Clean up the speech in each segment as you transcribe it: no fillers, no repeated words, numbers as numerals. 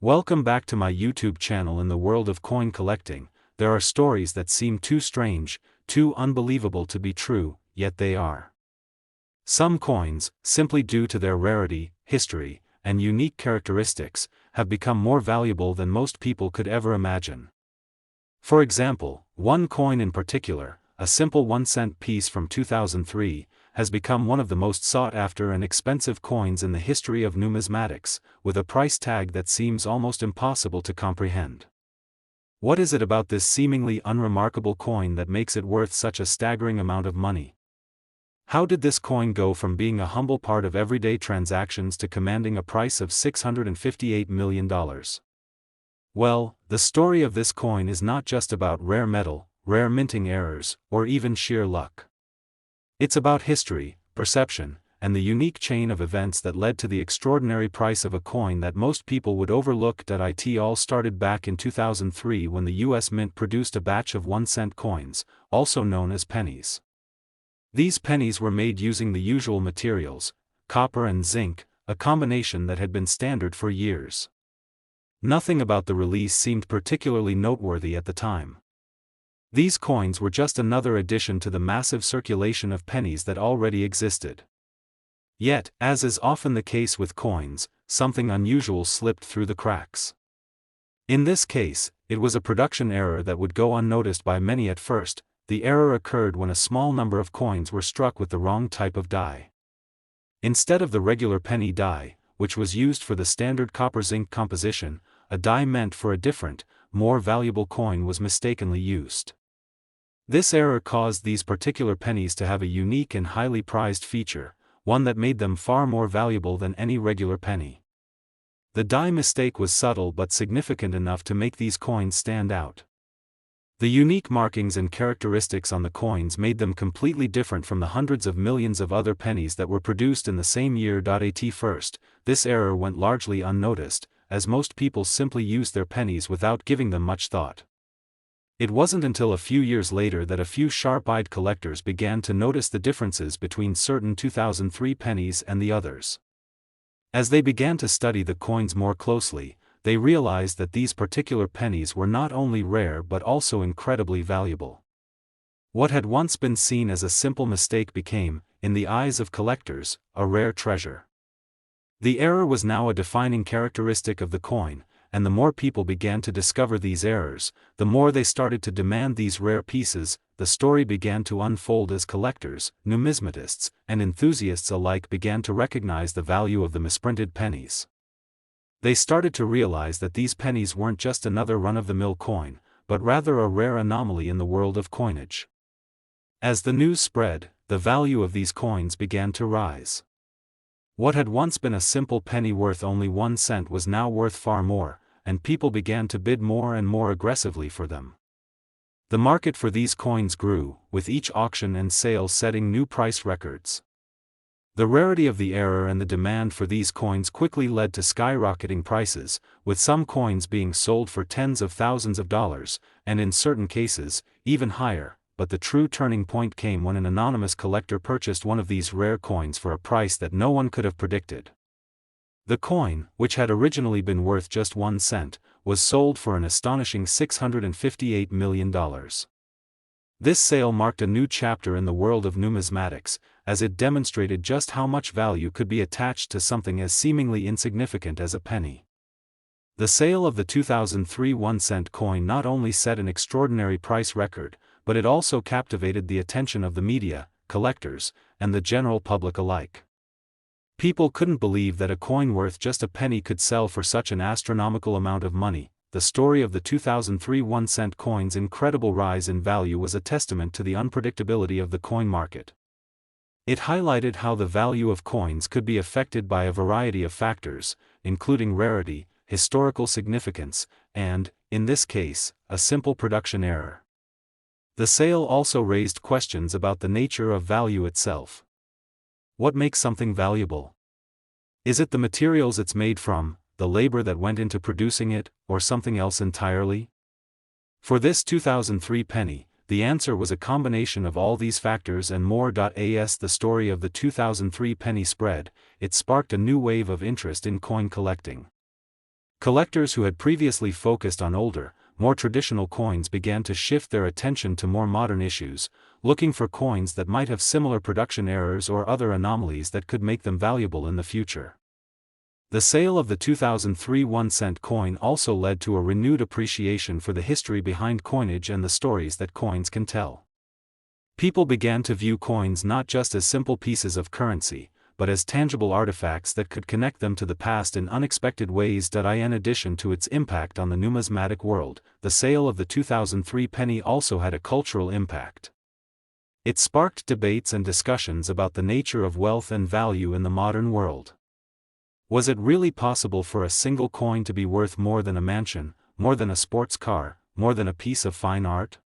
Welcome back to my YouTube channel. In the world of coin collecting, there are stories that seem too strange, too unbelievable to be true, yet they are. Some coins, simply due to their rarity, history, and unique characteristics, have become more valuable than most people could ever imagine. For example, one coin in particular, a simple 1-cent piece from 2003, has become one of the most sought-after and expensive coins in the history of numismatics, with a price tag that seems almost impossible to comprehend. What is it about this seemingly unremarkable coin that makes it worth such a staggering amount of money? How did this coin go from being a humble part of everyday transactions to commanding a price of $658 million? Well, the story of this coin is not just about rare metal, rare minting errors, or even sheer luck. It's about history, perception, and the unique chain of events that led to the extraordinary price of a coin that most people would overlook. It all started back in 2003 when the US Mint produced a batch of 1-cent coins, also known as pennies. These pennies were made using the usual materials, copper and zinc, a combination that had been standard for years. Nothing about the release seemed particularly noteworthy at the time. These coins were just another addition to the massive circulation of pennies that already existed. Yet, as is often the case with coins, something unusual slipped through the cracks. In this case, it was a production error that would go unnoticed by many at first. The error occurred when a small number of coins were struck with the wrong type of die. Instead of the regular penny die, which was used for the standard copper-zinc composition, a die meant for a different, more valuable coin was mistakenly used. This error caused these particular pennies to have a unique and highly prized feature, one that made them far more valuable than any regular penny. The die mistake was subtle but significant enough to make these coins stand out. The unique markings and characteristics on the coins made them completely different from the hundreds of millions of other pennies that were produced in the same year. At first, this error went largely unnoticed, as most people simply used their pennies without giving them much thought. It wasn't until a few years later that a few sharp-eyed collectors began to notice the differences between certain 2003 pennies and the others. As they began to study the coins more closely, they realized that these particular pennies were not only rare but also incredibly valuable. What had once been seen as a simple mistake became, in the eyes of collectors, a rare treasure. The error was now a defining characteristic of the coin, and the more people began to discover these errors, the more they started to demand these rare pieces. The story began to unfold as collectors, numismatists, and enthusiasts alike began to recognize the value of the misprinted pennies. They started to realize that these pennies weren't just another run-of-the-mill coin, but rather a rare anomaly in the world of coinage. As the news spread, the value of these coins began to rise. What had once been a simple penny worth only 1 cent was now worth far more, and people began to bid more and more aggressively for them. The market for these coins grew, with each auction and sale setting new price records. The rarity of the error and the demand for these coins quickly led to skyrocketing prices, with some coins being sold for tens of thousands of dollars, and in certain cases, even higher. But the true turning point came when an anonymous collector purchased one of these rare coins for a price that no one could have predicted. The coin, which had originally been worth just 1 cent, was sold for an astonishing $658 million. This sale marked a new chapter in the world of numismatics, as it demonstrated just how much value could be attached to something as seemingly insignificant as a penny. The sale of the 2003 1-cent coin not only set an extraordinary price record, but it also captivated the attention of the media, collectors, and the general public alike. People couldn't believe that a coin worth just a penny could sell for such an astronomical amount of money. The story of the 2003 1-cent coin's incredible rise in value was a testament to the unpredictability of the coin market. It highlighted how the value of coins could be affected by a variety of factors, including rarity, historical significance, and, in this case, a simple production error. The sale also raised questions about the nature of value itself. What makes something valuable? Is it the materials it's made from, the labor that went into producing it, or something else entirely? For this 2003 penny, the answer was a combination of all these factors and more. As the story of the 2003 penny spread, it sparked a new wave of interest in coin collecting. Collectors who had previously focused on older, more traditional coins began to shift their attention to more modern issues, looking for coins that might have similar production errors or other anomalies that could make them valuable in the future. The sale of the 2003 1-cent coin also led to a renewed appreciation for the history behind coinage and the stories that coins can tell. People began to view coins not just as simple pieces of currency, but as tangible artifacts that could connect them to the past in unexpected ways. In addition to its impact on the numismatic world, the sale of the 2003 penny also had a cultural impact. It sparked debates and discussions about the nature of wealth and value in the modern world. Was it really possible for a single coin to be worth more than a mansion, more than a sports car, more than a piece of fine art?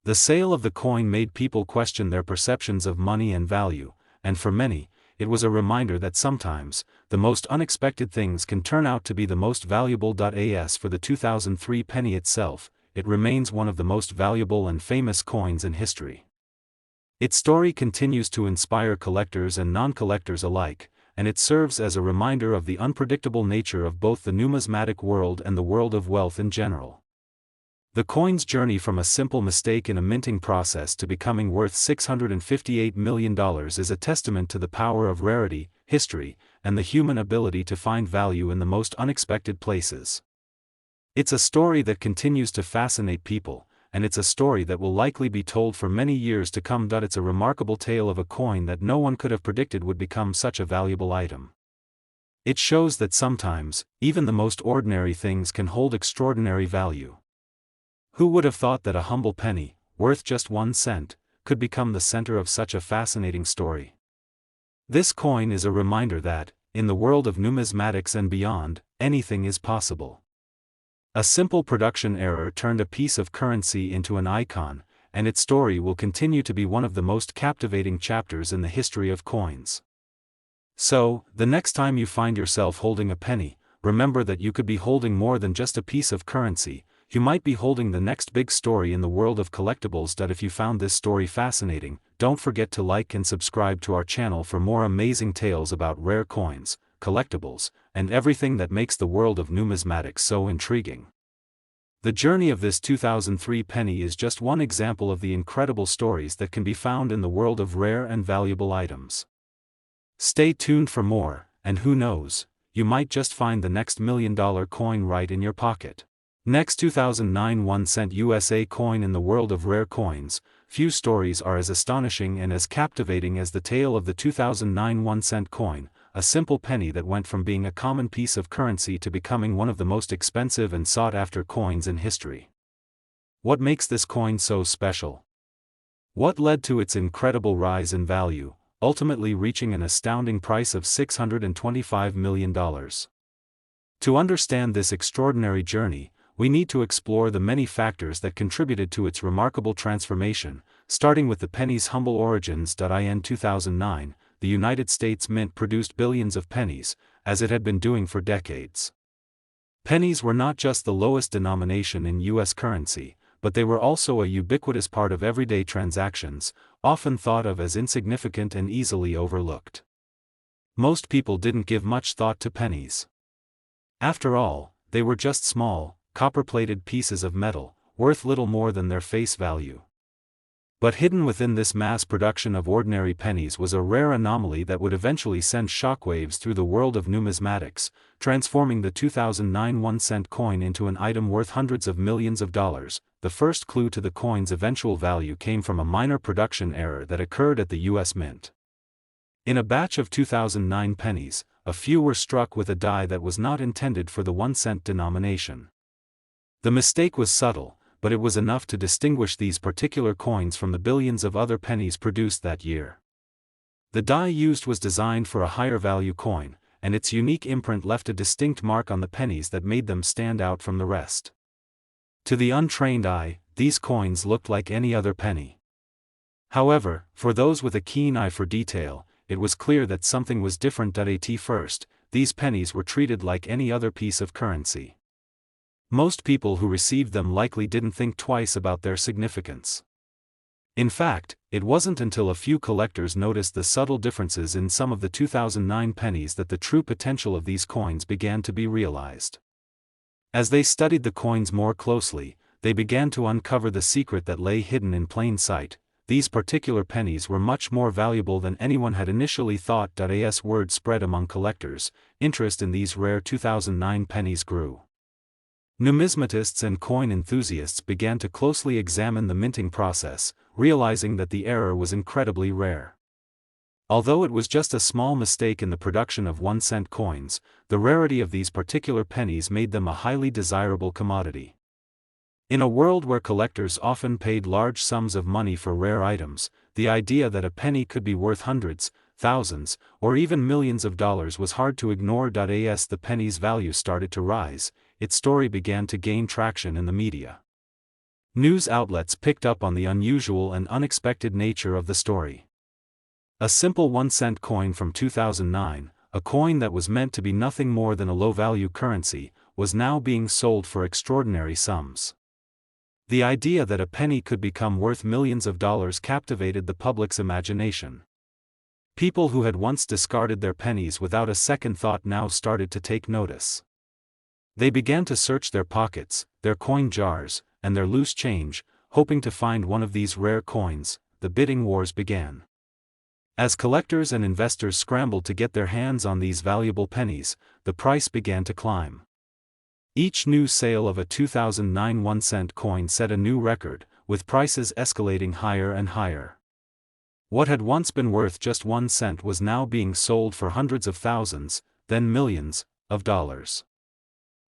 The sale of the coin made people question their perceptions of money and value, and for many, it was a reminder that sometimes, the most unexpected things can turn out to be the most valuable. As for the 2003 penny itself, it remains one of the most valuable and famous coins in history. Its story continues to inspire collectors and non-collectors alike, and it serves as a reminder of the unpredictable nature of both the numismatic world and the world of wealth in general. The coin's journey from a simple mistake in a minting process to becoming worth $658 million is a testament to the power of rarity, history, and the human ability to find value in the most unexpected places. It's a story that continues to fascinate people, and it's a story that will likely be told for many years to come. It's a remarkable tale of a coin that no one could have predicted would become such a valuable item. It shows that sometimes, even the most ordinary things can hold extraordinary value. Who would have thought that a humble penny, worth just 1 cent, could become the center of such a fascinating story? This coin is a reminder that, in the world of numismatics and beyond, anything is possible. A simple production error turned a piece of currency into an icon, and its story will continue to be one of the most captivating chapters in the history of coins. So, the next time you find yourself holding a penny, remember that you could be holding more than just a piece of currency. You might be holding the next big story in the world of collectibles. If you found this story fascinating, don't forget to like and subscribe to our channel for more amazing tales about rare coins, collectibles, and everything that makes the world of numismatics so intriguing. The journey of this 2003 penny is just one example of the incredible stories that can be found in the world of rare and valuable items. Stay tuned for more, and who knows, you might just find the next $1 million coin right in your pocket. Next 2009 1-cent USA coin. In the world of rare coins, few stories are as astonishing and as captivating as the tale of the 2009 1-cent coin, a simple penny that went from being a common piece of currency to becoming one of the most expensive and sought-after coins in history. What makes this coin so special? What led to its incredible rise in value, ultimately reaching an astounding price of $625 million? To understand this extraordinary journey, we need to explore the many factors that contributed to its remarkable transformation, starting with the penny's humble origins. In 2009, the United States Mint produced billions of pennies, as it had been doing for decades. Pennies were not just the lowest denomination in U.S. currency, but they were also a ubiquitous part of everyday transactions, often thought of as insignificant and easily overlooked. Most people didn't give much thought to pennies. After all, they were just small, copper-plated pieces of metal, worth little more than their face value. But hidden within this mass production of ordinary pennies was a rare anomaly that would eventually send shockwaves through the world of numismatics, transforming the 2009 1-cent coin into an item worth hundreds of millions of dollars. The first clue to the coin's eventual value came from a minor production error that occurred at the U.S. Mint. In a batch of 2009 pennies, a few were struck with a die that was not intended for the 1-cent denomination. The mistake was subtle, but it was enough to distinguish these particular coins from the billions of other pennies produced that year. The die used was designed for a higher value coin, and its unique imprint left a distinct mark on the pennies that made them stand out from the rest. To the untrained eye, these coins looked like any other penny. However, for those with a keen eye for detail, it was clear that something was different. At first, these pennies were treated like any other piece of currency. Most people who received them likely didn't think twice about their significance. In fact, it wasn't until a few collectors noticed the subtle differences in some of the 2009 pennies that the true potential of these coins began to be realized. As they studied the coins more closely, they began to uncover the secret that lay hidden in plain sight. These particular pennies were much more valuable than anyone had initially thought. As word spread among collectors, interest in these rare 2009 pennies grew. Numismatists and coin enthusiasts began to closely examine the minting process, realizing that the error was incredibly rare. Although it was just a small mistake in the production of 1-cent coins, the rarity of these particular pennies made them a highly desirable commodity. In a world where collectors often paid large sums of money for rare items, the idea that a penny could be worth hundreds, thousands, or even millions of dollars was hard to ignore. As the penny's value started to rise, its story began to gain traction in the media. News outlets picked up on the unusual and unexpected nature of the story. A simple 1-cent coin from 2009, a coin that was meant to be nothing more than a low-value currency, was now being sold for extraordinary sums. The idea that a penny could become worth millions of dollars captivated the public's imagination. People who had once discarded their pennies without a second thought now started to take notice. They began to search their pockets, their coin jars, and their loose change, hoping to find one of these rare coins. The bidding wars began. As collectors and investors scrambled to get their hands on these valuable pennies, the price began to climb. Each new sale of a 2009 1-cent coin set a new record, with prices escalating higher and higher. What had once been worth just 1 cent was now being sold for hundreds of thousands, then millions, of dollars.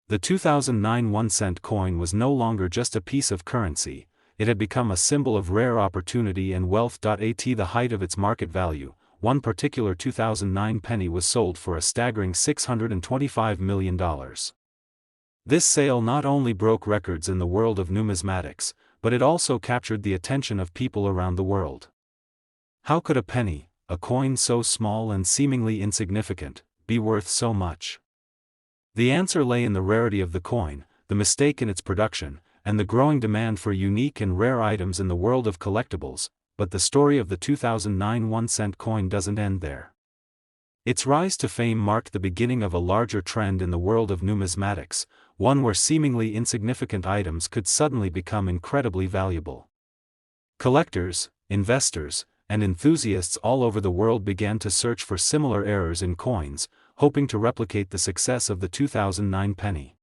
The 2009 1-cent coin was no longer just a piece of currency, it had become a symbol of rare opportunity and wealth. At the height of its market value, one particular 2009 penny was sold for a staggering $625 million. This sale not only broke records in the world of numismatics, but it also captured the attention of people around the world. How could a penny, a coin so small and seemingly insignificant, be worth so much? The answer lay in the rarity of the coin, the mistake in its production, and the growing demand for unique and rare items in the world of collectibles. But the story of the 2009 1-cent coin doesn't end there. Its rise to fame marked the beginning of a larger trend in the world of numismatics, one where seemingly insignificant items could suddenly become incredibly valuable. Collectors, investors, and enthusiasts all over the world began to search for similar errors in coins, hoping to replicate the success of the 2009 penny.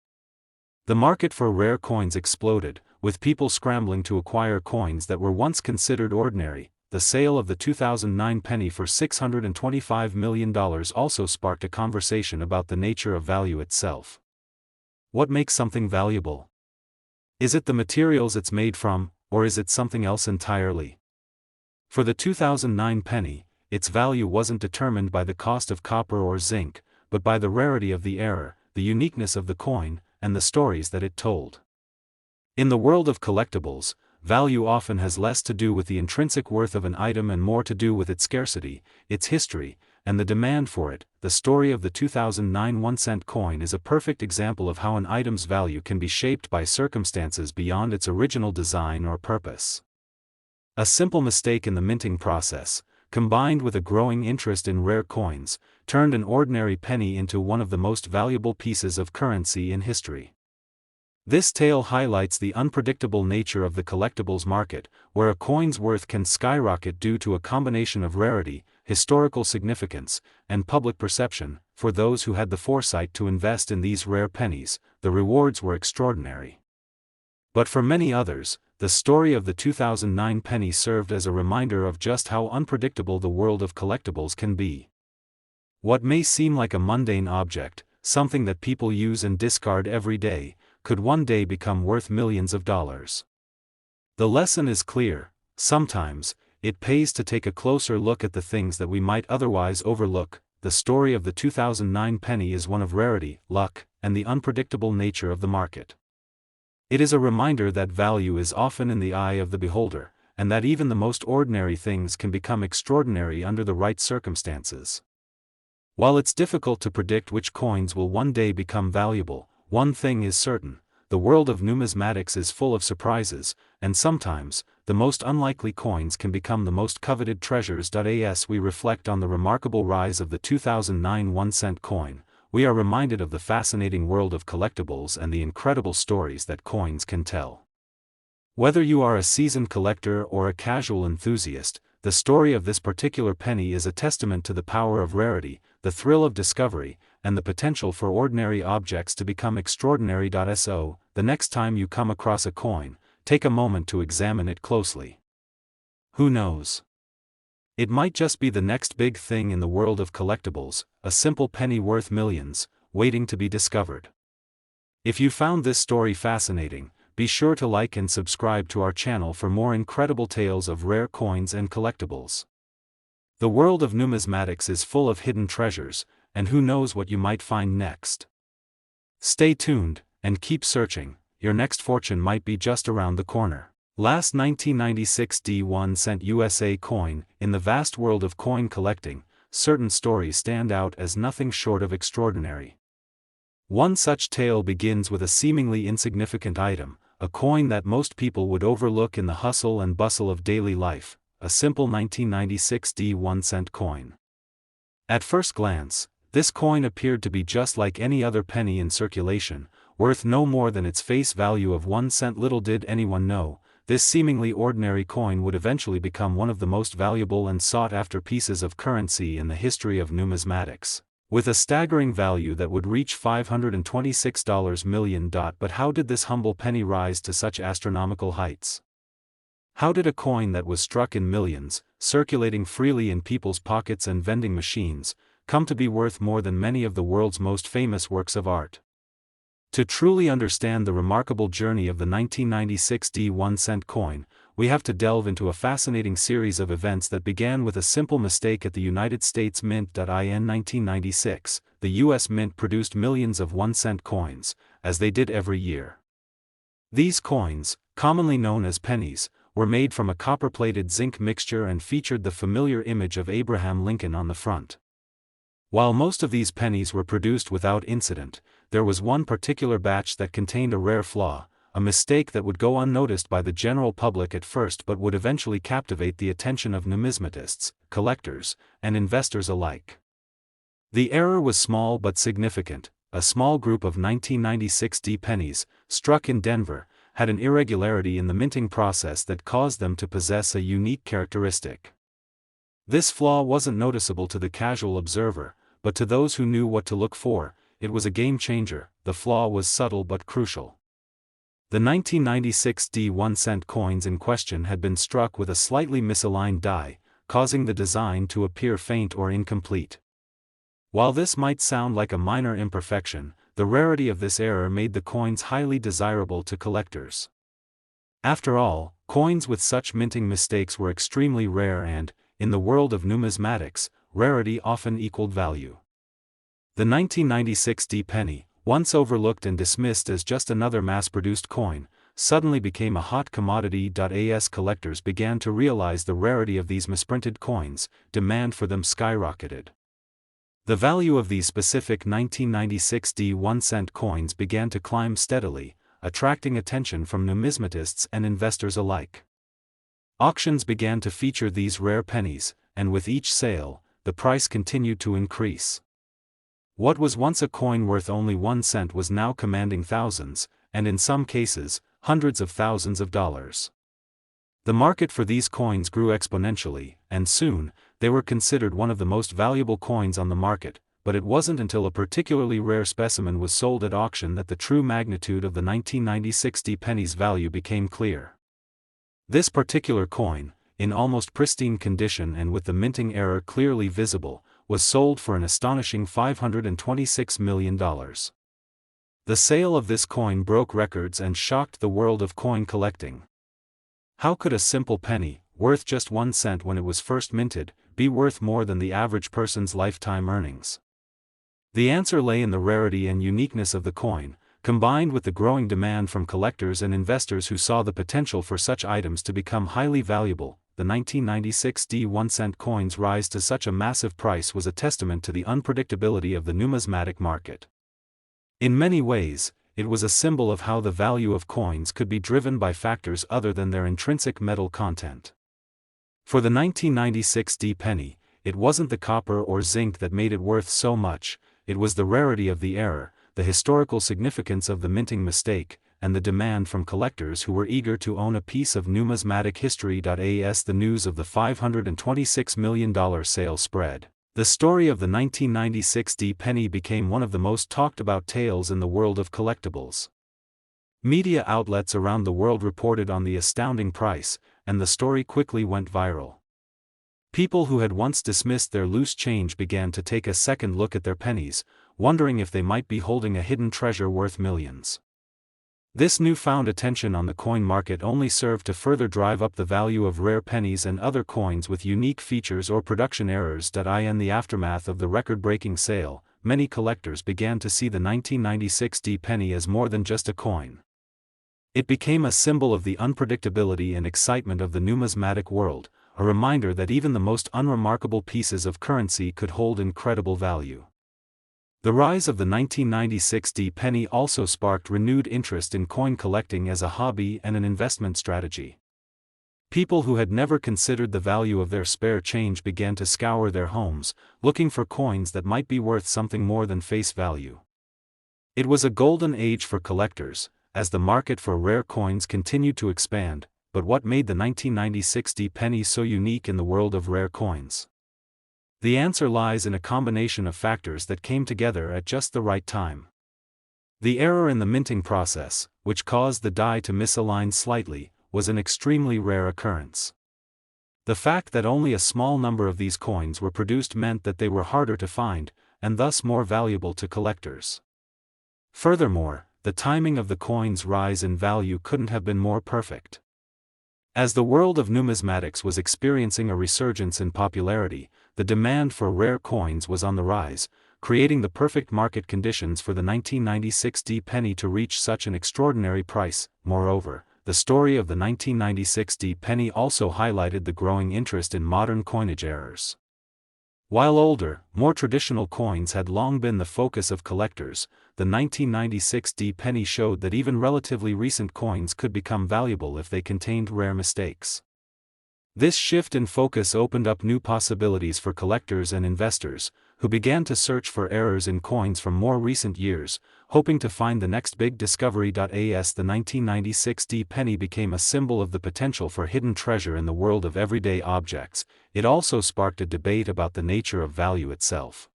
The market for rare coins exploded, with people scrambling to acquire coins that were once considered ordinary. The sale of the 2009 penny for $625 million also sparked a conversation about the nature of value itself. What makes something valuable? Is it the materials it's made from, or is it something else entirely? For the 2009 penny, its value wasn't determined by the cost of copper or zinc, but by the rarity of the error, the uniqueness of the coin, and the stories that it told. In the world of collectibles, value often has less to do with the intrinsic worth of an item and more to do with its scarcity, its history, and the demand for it. The story of the 2009 1-cent coin is a perfect example of how an item's value can be shaped by circumstances beyond its original design or purpose. A simple mistake in the minting process, combined with a growing interest in rare coins, turned an ordinary penny into one of the most valuable pieces of currency in history. This tale highlights the unpredictable nature of the collectibles market, where a coin's worth can skyrocket due to a combination of rarity, historical significance, and public perception. For those who had the foresight to invest in these rare pennies, the rewards were extraordinary. But for many others, the story of the 2009 penny served as a reminder of just how unpredictable the world of collectibles can be. What may seem like a mundane object, something that people use and discard every day, could one day become worth millions of dollars. The lesson is clear: sometimes, it pays to take a closer look at the things that we might otherwise overlook. The story of the 2009 penny is one of rarity, luck, and the unpredictable nature of the market. It is a reminder that value is often in the eye of the beholder, and that even the most ordinary things can become extraordinary under the right circumstances. While it's difficult to predict which coins will one day become valuable, one thing is certain: the world of numismatics is full of surprises, and sometimes, the most unlikely coins can become the most coveted treasures. As we reflect on the remarkable rise of the 2009 1-cent coin, we are reminded of the fascinating world of collectibles and the incredible stories that coins can tell. Whether you are a seasoned collector or a casual enthusiast, the story of this particular penny is a testament to the power of rarity, the thrill of discovery, and the potential for ordinary objects to become extraordinary. So, the next time you come across a coin, take a moment to examine it closely. Who knows? It might just be the next big thing in the world of collectibles, a simple penny worth millions, waiting to be discovered. If you found this story fascinating, be sure to like and subscribe to our channel for more incredible tales of rare coins and collectibles. The world of numismatics is full of hidden treasures, and who knows what you might find next. Stay tuned, and keep searching, your next fortune might be just around the corner. Last 1996 1 cent USA coin. In the vast world of coin collecting, certain stories stand out as nothing short of extraordinary. One such tale begins with a seemingly insignificant item, a coin that most people would overlook in the hustle and bustle of daily life, a simple 1996 1 cent coin. At first glance, this coin appeared to be just like any other penny in circulation, worth no more than its face value of 1 cent. Little did anyone know, this seemingly ordinary coin would eventually become one of the most valuable and sought-after pieces of currency in the history of numismatics, with a staggering value that would reach $526 million. But how did this humble penny rise to such astronomical heights? How did a coin that was struck in millions, circulating freely in people's pockets and vending machines, come to be worth more than many of the world's most famous works of art? To truly understand the remarkable journey of the 1996 1 cent coin, we have to delve into a fascinating series of events that began with a simple mistake at the United States Mint. In 1996, the U.S. Mint produced millions of 1 cent coins, as they did every year. These coins, commonly known as pennies, were made from a copper-plated zinc mixture and featured the familiar image of Abraham Lincoln on the front. While most of these pennies were produced without incident, there was one particular batch that contained a rare flaw, a mistake that would go unnoticed by the general public at first but would eventually captivate the attention of numismatists, collectors, and investors alike. The error was small but significant. A small group of 1996 pennies, struck in Denver, had an irregularity in the minting process that caused them to possess a unique characteristic. This flaw wasn't noticeable to the casual observer, but to those who knew what to look for, it was a game changer. The flaw was subtle but crucial. The 1996 1 cent coins in question had been struck with a slightly misaligned die, causing the design to appear faint or incomplete. While this might sound like a minor imperfection, the rarity of this error made the coins highly desirable to collectors. After all, coins with such minting mistakes were extremely rare and, in the world of numismatics, rarity often equaled value. The 1996 penny, once overlooked and dismissed as just another mass-produced coin, suddenly became a hot commodity. As collectors began to realize the rarity of these misprinted coins, demand for them skyrocketed. The value of these specific 1996 1 cent coins began to climb steadily, attracting attention from numismatists and investors alike. Auctions began to feature these rare pennies, and with each sale, the price continued to increase. What was once a coin worth only 1 cent was now commanding thousands, and in some cases, hundreds of thousands of dollars. The market for these coins grew exponentially, and soon, they were considered one of the most valuable coins on the market, but it wasn't until a particularly rare specimen was sold at auction that the true magnitude of the 1996 penny's value became clear. This particular coin, in almost pristine condition and with the minting error clearly visible, was sold for an astonishing $526 million. The sale of this coin broke records and shocked the world of coin collecting. How could a simple penny, worth just 1 cent when it was first minted, be worth more than the average person's lifetime earnings? The answer lay in the rarity and uniqueness of the coin, combined with the growing demand from collectors and investors who saw the potential for such items to become highly valuable. The 1996 1 cent coin's rise to such a massive price was a testament to the unpredictability of the numismatic market. In many ways, it was a symbol of how the value of coins could be driven by factors other than their intrinsic metal content. For the 1996 penny, it wasn't the copper or zinc that made it worth so much, it was the rarity of the error, the historical significance of the minting mistake, and the demand from collectors who were eager to own a piece of numismatic history. As the news of the $526 million sale spread, the story of the 1996 penny became one of the most talked about tales in the world of collectibles. Media outlets around the world reported on the astounding price, and the story quickly went viral. People who had once dismissed their loose change began to take a second look at their pennies, wondering if they might be holding a hidden treasure worth millions. This newfound attention on the coin market only served to further drive up the value of rare pennies and other coins with unique features or production errors. In the aftermath of the record-breaking sale, many collectors began to see the 1996 penny as more than just a coin. It became a symbol of the unpredictability and excitement of the numismatic world, a reminder that even the most unremarkable pieces of currency could hold incredible value. The rise of the 1996 penny also sparked renewed interest in coin collecting as a hobby and an investment strategy. People who had never considered the value of their spare change began to scour their homes, looking for coins that might be worth something more than face value. It was a golden age for collectors, as the market for rare coins continued to expand. But what made the 1996 penny so unique in the world of rare coins? The answer lies in a combination of factors that came together at just the right time. The error in the minting process, which caused the die to misalign slightly, was an extremely rare occurrence. The fact that only a small number of these coins were produced meant that they were harder to find, and thus more valuable to collectors. Furthermore, the timing of the coin's rise in value couldn't have been more perfect. As the world of numismatics was experiencing a resurgence in popularity, the demand for rare coins was on the rise, creating the perfect market conditions for the 1996 penny to reach such an extraordinary price. Moreover, the story of the 1996 penny also highlighted the growing interest in modern coinage errors. While older, more traditional coins had long been the focus of collectors, the 1996 penny showed that even relatively recent coins could become valuable if they contained rare mistakes. This shift in focus opened up new possibilities for collectors and investors, who began to search for errors in coins from more recent years, hoping to find the next big discovery. The 1996 penny became a symbol of the potential for hidden treasure in the world of everyday objects. It also sparked a debate about the nature of value itself.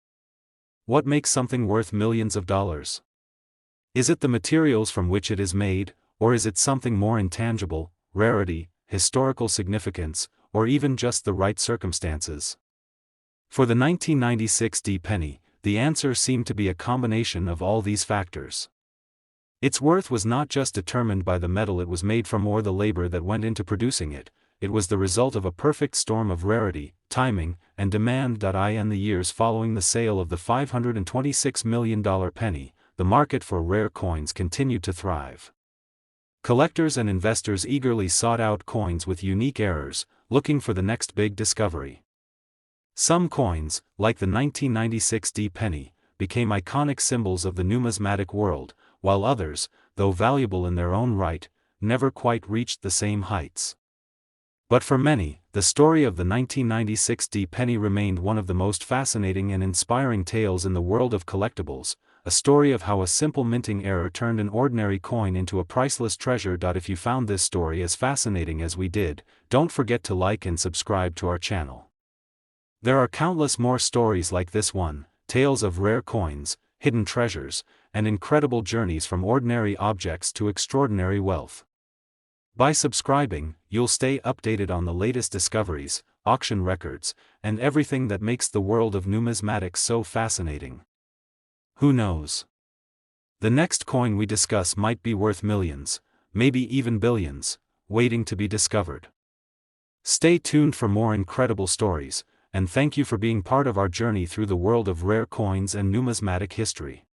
What makes something worth millions of dollars? Is it the materials from which it is made, or is it something more intangible, rarity, historical significance, or even just the right circumstances? For the 1996 penny, the answer seemed to be a combination of all these factors. Its worth was not just determined by the metal it was made from or the labor that went into producing it. It was the result of a perfect storm of rarity, timing, and demand. In the years following the sale of the $526 million penny, the market for rare coins continued to thrive. Collectors and investors eagerly sought out coins with unique errors, looking for the next big discovery. Some coins, like the 1996 penny, became iconic symbols of the numismatic world, while others, though valuable in their own right, never quite reached the same heights. But for many, the story of the 1996 penny remained one of the most fascinating and inspiring tales in the world of collectibles, a story of how a simple minting error turned an ordinary coin into a priceless treasure. If you found this story as fascinating as we did, don't forget to like and subscribe to our channel. There are countless more stories like this one, tales of rare coins, hidden treasures, and incredible journeys from ordinary objects to extraordinary wealth. By subscribing, you'll stay updated on the latest discoveries, auction records, and everything that makes the world of numismatics so fascinating. Who knows? The next coin we discuss might be worth millions, maybe even billions, waiting to be discovered. Stay tuned for more incredible stories, and thank you for being part of our journey through the world of rare coins and numismatic history.